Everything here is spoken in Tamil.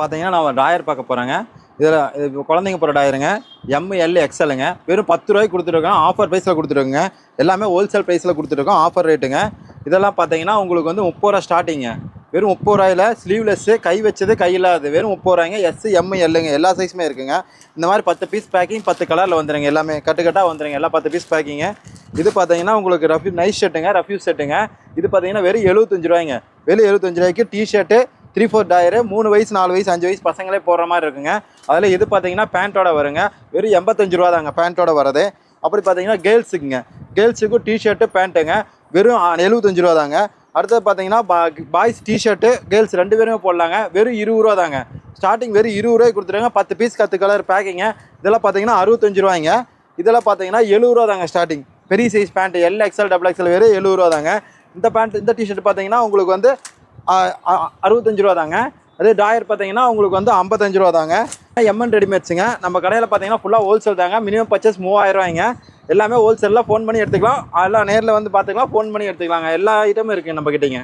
பார்த்தீங்கன்னா நான் டாயர் பார்க்க போகிறேங்க. இது குழந்தைங்க போகிற டாயருங்க. எம்எல் எக்ஸ்எல்லுங்க. வெறும் 10 ரூபாய்க்கு கொடுத்துருக்கோம். ஆஃபர் ப்ரைஸில் கொடுத்துருக்கோங்க. எல்லாமே ஹோல்சேல் ப்ரைஸில் கொடுத்துருக்கோம். ஆஃபர் ரேட்டுங்க. இதெல்லாம் பார்த்தீங்கன்னா உங்களுக்கு வந்து 30 ரூபா ஸ்டார்டிங்க. வெறும் 30 ரூபாயில் ஸ்லீவ்லெஸ்ஸு, கை வச்சது கை இல்லாது வெறும் 30 ரூபாய்ங்க. எஸ் எம்எல்லுங்க எல்லா சைஸுமே இருக்குங்க. இந்த மாதிரி 10 பீஸ் பேக்கிங் 10 கலரில் வந்துடுங்க. எல்லாமே கட்டுக்கட்டாக வந்துடுங்க. எல்லாம் 10 பீஸ் பேக்கிங்க. இது பார்த்தீங்கன்னா உங்களுக்கு நைட் ஷர்ட்டுங்க, ரஃப்யூஸ் செட்டுங்க. இது பார்த்தீங்கன்னா வெறும் 75 ரூபாய்ங்க. வெறும் 75 ரூபாய்க்கு டிஷர்ட்டு 3/4 டயரு 3 வயசு 4 வயசு 5 வயசு பசங்களே போடுற மாதிரி இருக்குங்க. அதில் இது பார்த்தீங்கன்னா பேண்ட்டோட வருங்க. வெறும் 85 ரூபா தாங்க பேண்ட்டோட வரது. அப்படி பார்த்தீங்கன்னா கேர்ள்ஸுக்குங்க. கேர்ள்ஸுக்கும் டிஷர்ட்டு பேண்ட்டுங்க வெறும் 75 ரூபா தாங்க. அடுத்தது பார்த்தீங்கன்னா பாய்ஸ் டிஷர்ட்டு கேர்ள்ஸ் 2 பேருமே போடலாங்க. வெறும் 20 ரூபா தாங்க. ஸ்டார்டிங் வெறும் 20 ரூபாய்க்கு கொடுத்துருங்க. 10 பீஸ் 10 கலர் பேக்கிங்க. இதெல்லாம் பார்த்தீங்கன்னா 65 ரூபாய்ங்க. இதெல்லாம் பார்த்தீங்கன்னா 70 ரூபா தாங்க ஸ்டார்டிங். பெரிய size pant L XL double XL வெறும் 70 ரூபா தாங்க. இந்த டிஷர்ட் பார்த்தீங்கன்னா உங்களுக்கு வந்து 65 ரூபா தாங்க. அதே டாயர் பார்த்தீங்கன்னா உங்களுக்கு வந்து 55 ரூபா தாங்க. எம்என் ரெடிமேட்ஸுங்க. நம்ம கடையில் பார்த்தீங்கன்னா ஃபுல்லாக ஹோல்சேல் தாங்க. மினிமம் பர்ச்சேஸ் 3000 ரூபாய்ங்க. எல்லாமே ஹோல்சேலில் ஃபோன் பண்ணி எடுத்துக்கலாம். எல்லாம் நேரில் வந்து பார்த்துக்கலாம், ஃபோன் பண்ணி எடுத்துக்கலாங்க. எல்லா ஐட்டமும் இருக்குது நம்ம கிட்டேங்க.